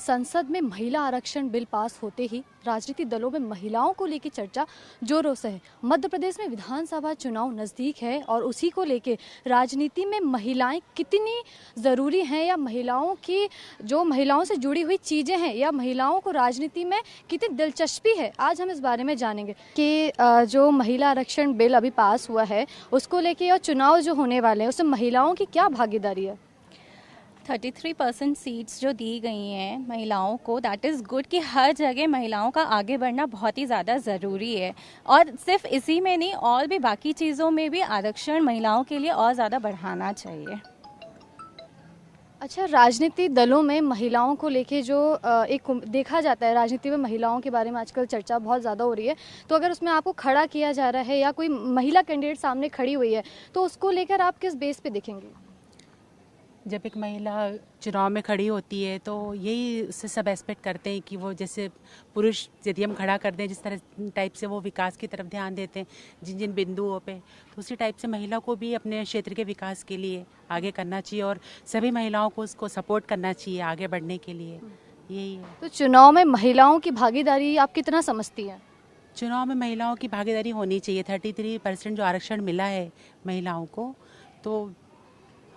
संसद में महिला आरक्षण बिल पास होते ही राजनीतिक दलों में महिलाओं को लेकर चर्चा जोरों से है। मध्य प्रदेश में विधानसभा चुनाव नज़दीक है और उसी को लेकर राजनीति में महिलाएं कितनी ज़रूरी हैं या महिलाओं की जो महिलाओं से जुड़ी हुई चीज़ें हैं या महिलाओं को राजनीति में कितनी दिलचस्पी है, आज हम इस बारे में जानेंगे कि जो महिला आरक्षण बिल अभी पास हुआ है उसको लेकर और चुनाव जो होने वाले हैं उसमें महिलाओं की क्या भागीदारी है। 33% सीट्स जो दी गई हैं महिलाओं को, दैट इज़ गुड कि हर जगह महिलाओं का आगे बढ़ना बहुत ही ज़्यादा ज़रूरी है। और सिर्फ इसी में नहीं, और भी बाकी चीज़ों में भी आरक्षण महिलाओं के लिए और ज़्यादा बढ़ाना चाहिए। अच्छा, राजनीतिक दलों में महिलाओं को लेके जो एक देखा जाता है, राजनीति में महिलाओं के बारे में आजकल चर्चा बहुत ज़्यादा हो रही है, तो अगर उसमें आपको खड़ा किया जा रहा है या कोई महिला कैंडिडेट सामने खड़ी हुई है तो उसको लेकर आप किस बेस पे देखेंगे? जब एक महिला चुनाव में खड़ी होती है तो यही उससे सब एक्सपेक्ट करते हैं कि वो जैसे पुरुष यदि हम खड़ा कर दें जिस तरह टाइप से वो विकास की तरफ ध्यान देते हैं जिन जिन बिंदुओं पे, तो उसी टाइप से महिला को भी अपने क्षेत्र के विकास के लिए आगे करना चाहिए और सभी महिलाओं को उसको सपोर्ट करना चाहिए आगे बढ़ने के लिए। यही है। तो चुनाव में महिलाओं की भागीदारी आप कितना समझती हैं? चुनाव में महिलाओं की भागीदारी होनी चाहिए। 33% जो आरक्षण मिला है महिलाओं को, तो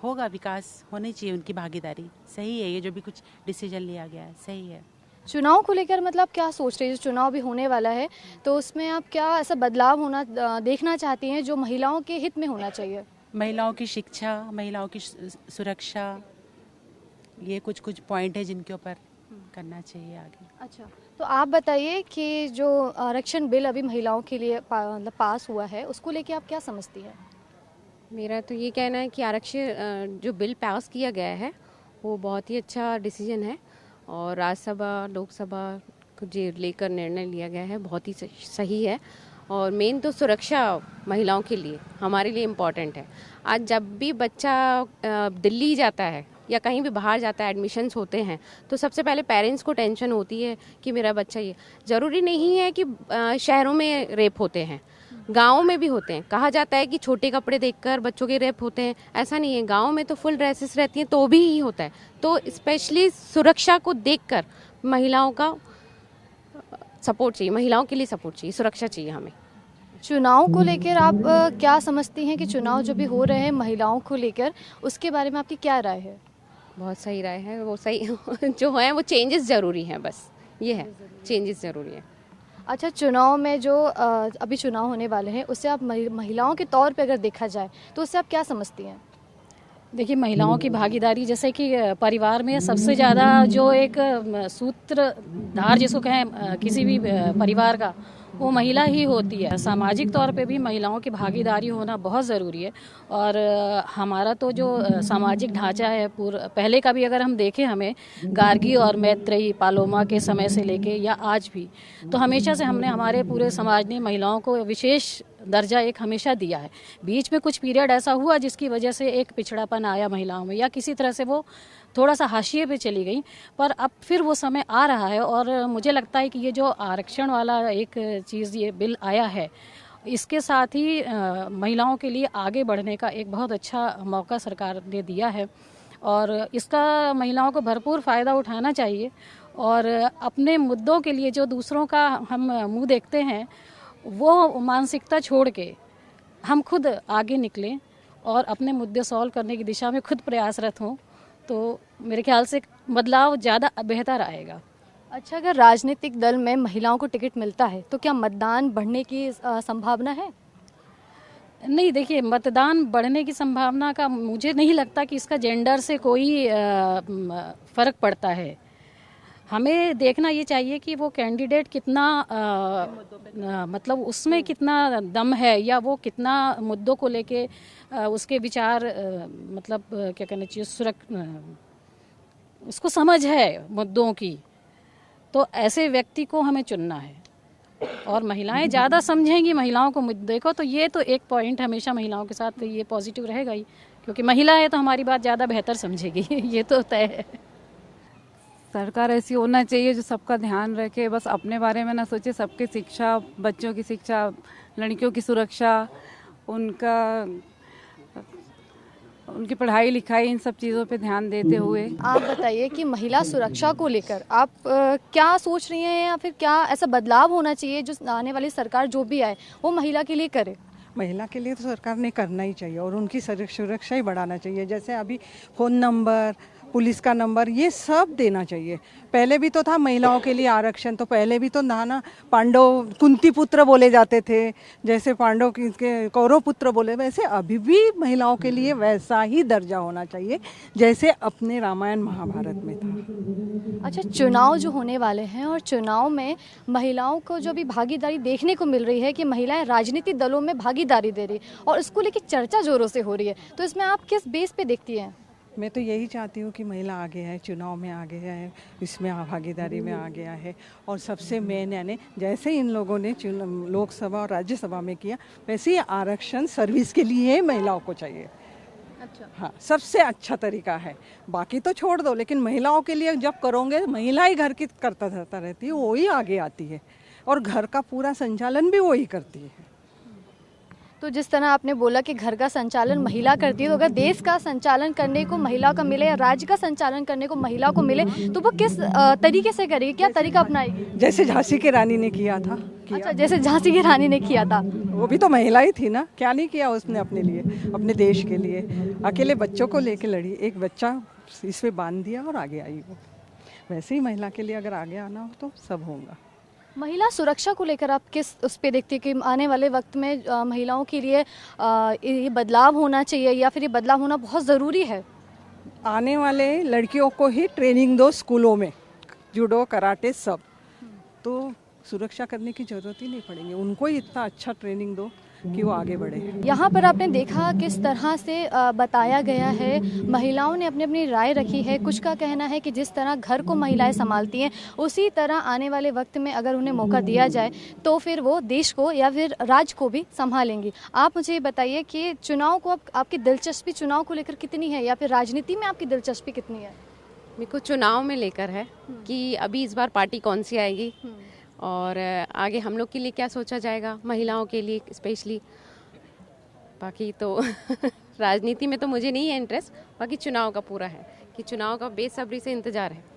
होगा विकास, होनी चाहिए उनकी भागीदारी। सही है, ये जो भी कुछ डिसीजन लिया गया है सही है। चुनाव को लेकर मतलब क्या सोच रही है, जो चुनाव भी होने वाला है तो उसमें आप क्या ऐसा बदलाव होना देखना चाहती हैं जो महिलाओं के हित में होना चाहिए? महिलाओं की शिक्षा, महिलाओं की सुरक्षा, ये कुछ कुछ पॉइंट है जिनके ऊपर करना चाहिए आगे। अच्छा, तो आप बताइए कि जो आरक्षण बिल अभी महिलाओं के लिए मतलब पास हुआ है उसको लेके आप क्या समझती हैं? मेरा तो ये कहना है कि आरक्षण जो बिल पास किया गया है वो बहुत ही अच्छा डिसीजन है और राज्यसभा लोकसभा को जो लेकर निर्णय लिया गया है बहुत ही सही है। और मेन तो सुरक्षा महिलाओं के लिए, हमारे लिए इम्पॉर्टेंट है। आज जब भी बच्चा दिल्ली जाता है या कहीं भी बाहर जाता है, एडमिशन्स होते हैं, तो सबसे पहले पेरेंट्स को टेंशन होती है कि मेरा बच्चा ये, ज़रूरी नहीं है कि शहरों में रेप होते हैं, गाँव में भी होते हैं। कहा जाता है कि छोटे कपड़े देखकर बच्चों के रेप होते हैं, ऐसा नहीं है। गाँव में तो फुल ड्रेसेस रहती हैं तो भी ही होता है। तो स्पेशली सुरक्षा को देखकर महिलाओं का सपोर्ट चाहिए, महिलाओं के लिए सपोर्ट चाहिए, सुरक्षा चाहिए हमें। चुनाव को लेकर आप क्या समझती हैं कि चुनाव जो भी हो रहे हैं महिलाओं को लेकर, उसके बारे में आपकी क्या राय है? बहुत सही राय है, वो सही जो है वो चेंजेस ज़रूरी हैं, बस ये है, चेंजेस ज़रूरी है। अच्छा, चुनाव में जो अभी चुनाव होने वाले हैं उससे आप महिलाओं के तौर पे अगर देखा जाए तो उससे आप क्या समझती हैं? देखिए, महिलाओं की भागीदारी जैसे कि परिवार में सबसे ज़्यादा जो एक सूत्रधार जिसको कहें किसी भी परिवार का, वो महिला ही होती है। सामाजिक तौर पे भी महिलाओं की भागीदारी होना बहुत ज़रूरी है। और हमारा तो जो सामाजिक ढांचा है पहले का भी अगर हम देखें, हमें गार्गी और मैत्रेयी पालोमा के समय से लेके या आज भी, तो हमेशा से हमने हमारे पूरे समाज ने महिलाओं को विशेष दर्जा एक हमेशा दिया है। बीच में कुछ पीरियड ऐसा हुआ जिसकी वजह से एक पिछड़ापन आया महिलाओं में या किसी तरह से वो थोड़ा सा हाशिए पे चली गई, पर अब फिर वो समय आ रहा है। और मुझे लगता है कि ये जो आरक्षण वाला एक चीज़ ये बिल आया है, इसके साथ ही महिलाओं के लिए आगे बढ़ने का एक बहुत अच्छा मौका सरकार ने दिया है और इसका महिलाओं को भरपूर फ़ायदा उठाना चाहिए। और अपने मुद्दों के लिए जो दूसरों का हम मुँह देखते हैं, वो मानसिकता छोड़ के हम खुद आगे निकलें और अपने मुद्दे सॉल्व करने की दिशा में खुद प्रयासरत हों, तो मेरे ख्याल से बदलाव ज़्यादा बेहतर आएगा। अच्छा, अगर राजनीतिक दल में महिलाओं को टिकट मिलता है तो क्या मतदान बढ़ने की संभावना है? नहीं, देखिए, मतदान बढ़ने की संभावना का मुझे नहीं लगता कि इसका जेंडर से कोई फ़र्क पड़ता है। हमें देखना ये चाहिए कि वो कैंडिडेट कितना मतलब उसमें कितना दम है या वो कितना मुद्दों को लेके उसके विचार मतलब क्या कहना चाहिए, उसको समझ है मुद्दों की, तो ऐसे व्यक्ति को हमें चुनना है। और महिलाएं ज़्यादा समझेंगी महिलाओं को मुद्दे को, तो ये तो एक पॉइंट हमेशा महिलाओं के साथ ये पॉजिटिव रहेगा ही, क्योंकि महिला है तो हमारी बात ज़्यादा बेहतर समझेगी ये तो तय है। सरकार ऐसी होना चाहिए जो सबका ध्यान रखे, बस अपने बारे में ना सोचे, सबकी शिक्षा, बच्चों की शिक्षा, लड़कियों की सुरक्षा, उनका उनकी पढ़ाई लिखाई इन सब चीज़ों पे ध्यान देते हुए। आप बताइए कि महिला सुरक्षा को लेकर आप क्या सोच रही हैं, या फिर क्या ऐसा बदलाव होना चाहिए जो आने वाली सरकार जो भी आए वो महिला के लिए करे? महिला के लिए तो सरकार ने करना ही चाहिए और उनकी सुरक्षा ही बढ़ाना चाहिए। जैसे अभी फ़ोन नंबर, पुलिस का नंबर, ये सब देना चाहिए। पहले भी तो था महिलाओं के लिए आरक्षण, तो पहले भी तो ना पांडव कुंती पुत्र बोले जाते थे, जैसे पांडव के कौरव पुत्र बोले, वैसे अभी भी महिलाओं के लिए वैसा ही दर्जा होना चाहिए जैसे अपने रामायण महाभारत में था। अच्छा, चुनाव जो होने वाले हैं और चुनाव में महिलाओं को जो भी भागीदारी देखने को मिल रही है कि महिलाएं राजनीतिक दलों में भागीदारी दे रही और इसको लेकर चर्चा जोरों से हो रही है, तो इसमें आप किस बेस पे देखती हैं? मैं तो यही चाहती हूँ कि महिला आगे है, चुनाव में आगे है, इसमें भागीदारी में आ गया है। और सबसे मेन यानी जैसे इन लोगों ने लोकसभा और राज्यसभा में किया, वैसे ही आरक्षण सर्विस के लिए महिलाओं को चाहिए। अच्छा, हाँ, सबसे अच्छा तरीका है। बाकी तो छोड़ दो, लेकिन महिलाओं के लिए जब करोगे, महिला ही घर की करता रहती है, वही आगे आती है और घर का पूरा संचालन भी वही करती है। तो जिस तरह आपने बोला कि घर का संचालन महिला करती है, तो अगर देश का संचालन करने को महिला का मिले या राज्य का संचालन करने को महिला को मिले, तो वो किस तरीके से करेगी, क्या तरीका अपनाएगी? जैसे झांसी की रानी ने किया था। अच्छा, जैसे झांसी की रानी ने किया था, वो भी तो महिला ही थी ना, क्या नहीं किया उसने अपने लिए, अपने देश के लिए। अकेले बच्चों को लेके लड़ी, एक बच्चा इसमें बांध दिया और आगे आई वो। वैसे ही महिला के लिए अगर आगे आना हो तो सब होगा। महिला सुरक्षा को लेकर आप किस उस पे देखते हैं कि आने वाले वक्त में महिलाओं के लिए ये बदलाव होना चाहिए या फिर ये बदलाव होना बहुत ज़रूरी है? आने वाले लड़कियों को ही ट्रेनिंग दो स्कूलों में, जूडो कराटे सब, तो सुरक्षा करने की ज़रूरत ही नहीं पड़ेगी। उनको ही इतना अच्छा ट्रेनिंग दो कि वो आगे बढ़े। यहाँ पर आपने देखा किस तरह से बताया गया है, महिलाओं ने अपनी अपनी राय रखी है। कुछ का कहना है कि जिस तरह घर को महिलाएं संभालती हैं, उसी तरह आने वाले वक्त में अगर उन्हें मौका दिया जाए तो फिर वो देश को या फिर राज्य को भी संभालेंगी। आप मुझे ये बताइए कि चुनाव को आपकी दिलचस्पी चुनाव को लेकर कितनी है, या फिर राजनीति में आपकी दिलचस्पी कितनी है? मेरे को चुनाव में लेकर है कि अभी इस बार पार्टी कौन सी आएगी और आगे हम लोग के लिए क्या सोचा जाएगा, महिलाओं के लिए स्पेशली। बाकी तो राजनीति में तो मुझे नहीं है इंटरेस्ट, बाकी चुनाव का पूरा है कि चुनाव का बेसब्री से इंतज़ार है।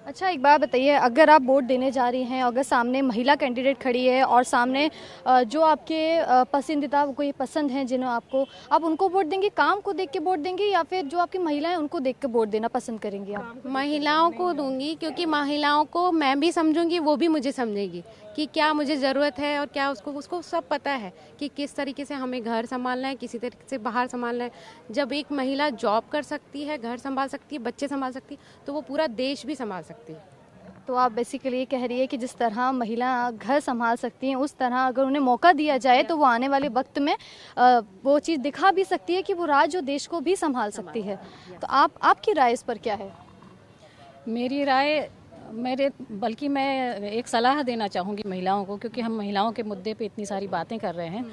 अच्छा, एक बात बताइए, अगर आप वोट देने जा रही हैं, अगर सामने महिला कैंडिडेट खड़ी है और सामने जो आपके पसंदीदा कोई पसंद हैं जिन्हें आप उनको वोट देंगी, काम को देख के वोट देंगी, या फिर जो आपकी महिलाएं उनको देख के वोट देना पसंद करेंगी आप? महिलाओं को दूंगी, क्योंकि महिलाओं को मैं भी समझूंगी, वो भी मुझे समझेगी कि क्या मुझे ज़रूरत है और क्या उसको सब पता है कि किस तरीके से हमें घर संभालना है, किसी तरीके से बाहर संभालना है। जब एक महिला जॉब कर सकती है, घर संभाल सकती है, बच्चे संभाल सकती है, तो वो पूरा देश भी संभाल सकती है। तो आप बेसिकली ये कह रही है कि जिस तरह महिला घर संभाल सकती हैं, उस तरह अगर उन्हें मौका दिया जाए तो वो आने वाले वक्त में वो चीज़ दिखा भी सकती है कि वो राज्य और देश को भी संभाल सकती है। तो आपकी राय इस पर क्या है? मेरी राय बल्कि मैं एक सलाह देना चाहूँगी महिलाओं को, क्योंकि हम महिलाओं के मुद्दे पे इतनी सारी बातें कर रहे हैं।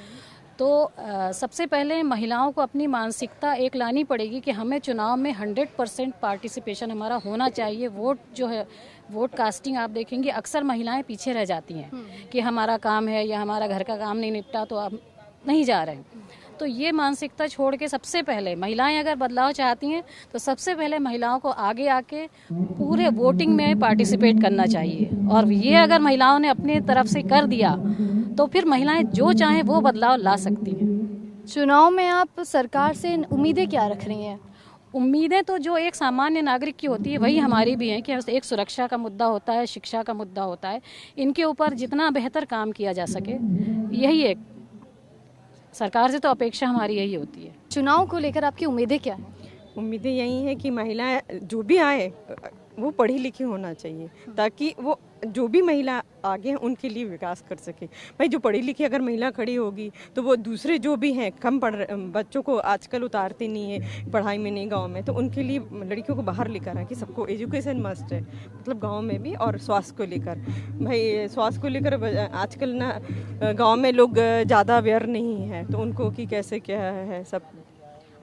तो सबसे पहले महिलाओं को अपनी मानसिकता एक लानी पड़ेगी कि हमें चुनाव में 100% पार्टिसिपेशन हमारा होना चाहिए। वोट जो है, वोट कास्टिंग आप देखेंगे अक्सर महिलाएं पीछे रह जाती हैं कि हमारा काम है या हमारा घर का काम नहीं निपटा तो आप नहीं जा रहे हैं। तो ये मानसिकता छोड़ के सबसे पहले महिलाएं अगर बदलाव चाहती हैं तो सबसे पहले महिलाओं को आगे आके पूरे वोटिंग में पार्टिसिपेट करना चाहिए। और ये अगर महिलाओं ने अपनी तरफ से कर दिया तो फिर महिलाएं जो चाहें वो बदलाव ला सकती हैं। चुनाव में आप सरकार से उम्मीदें क्या रख रही हैं? उम्मीदें तो जो एक सामान्य नागरिक की होती है वही हमारी भी हैं कि एक सुरक्षा का मुद्दा होता है, शिक्षा का मुद्दा होता है, इनके ऊपर जितना बेहतर काम किया जा सके, यही एक सरकार से तो अपेक्षा हमारी यही होती है। चुनाव को लेकर आपकी उम्मीदें क्या हैं? उम्मीदें यही है कि महिलाएं जो भी आए वो पढ़ी लिखी होना चाहिए, ताकि वो जो भी महिला आगे हैं उनके लिए विकास कर सके। भाई जो पढ़ी लिखी अगर महिला खड़ी होगी तो वो दूसरे जो भी हैं कम पढ़ बच्चों को आजकल उतारते नहीं है पढ़ाई में, नहीं गांव में, तो उनके लिए लड़कियों को बाहर लेकर आए कि सबको एजुकेशन मस्ट है, मतलब गांव में भी। और स्वास्थ्य को लेकर, भाई स्वास्थ्य को लेकर आजकल ना गाँव में लोग ज़्यादा अवेयर नहीं है, तो उनको कि कैसे क्या है सब।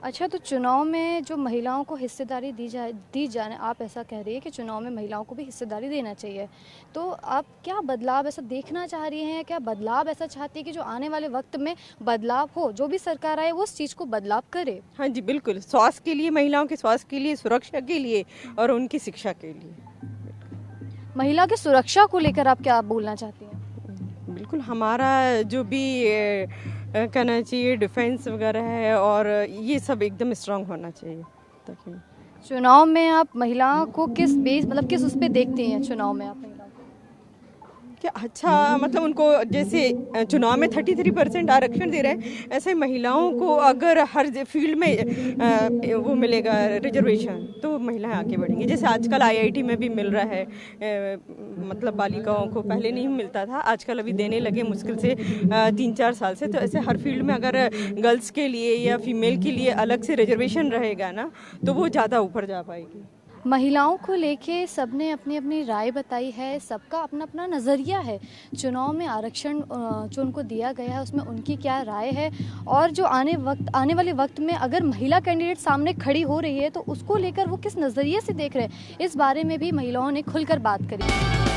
अच्छा, तो चुनाव में जो महिलाओं को हिस्सेदारी दी जाने, आप ऐसा कह रही है कि चुनाव में महिलाओं को भी हिस्सेदारी देना चाहिए, तो आप क्या बदलाव ऐसा देखना चाह रही हैं, क्या बदलाव ऐसा चाहती है कि जो आने वाले वक्त में बदलाव हो, जो भी सरकार आए वो उस चीज़ को बदलाव करे? हाँ जी, बिल्कुल, स्वास्थ्य के लिए, महिलाओं के स्वास्थ्य के लिए, सुरक्षा के लिए और उनकी शिक्षा के लिए। महिला की सुरक्षा को लेकर आप क्या बोलना चाहती हैं? बिल्कुल, हमारा जो भी कहना चाहिए डिफेंस वगैरह है और ये सब एकदम स्ट्रांग होना चाहिए ताकि चुनाव में आप महिलाओं को किस बेस, मतलब किस उस पे देखती हैं चुनाव में आप महिलाओं को? क्या अच्छा, मतलब उनको जैसे चुनाव में 33% आरक्षण दे रहे हैं, ऐसे महिलाओं को अगर हर फील्ड में वो मिलेगा रिजर्वेशन तो महिलाएं आगे बढ़ेंगी। जैसे आजकल आईआईटी में भी मिल रहा है, मतलब बालिकाओं को पहले नहीं मिलता था, आजकल अभी देने लगे मुश्किल से 3-4 साल से। तो ऐसे हर फील्ड में अगर गर्ल्स के लिए या फीमेल के लिए अलग से रिजर्वेशन रहेगा ना, तो वो ज़्यादा ऊपर जा पाएगी। महिलाओं को लेके सबने अपनी अपनी राय बताई है, सबका अपना अपना नज़रिया है। चुनाव में आरक्षण जो उनको दिया गया है उसमें उनकी क्या राय है, और जो आने वाले वक्त में अगर महिला कैंडिडेट सामने खड़ी हो रही है तो उसको लेकर वो किस नज़रिए से देख रहे हैं, इस बारे में भी महिलाओं ने खुलकर बात करी।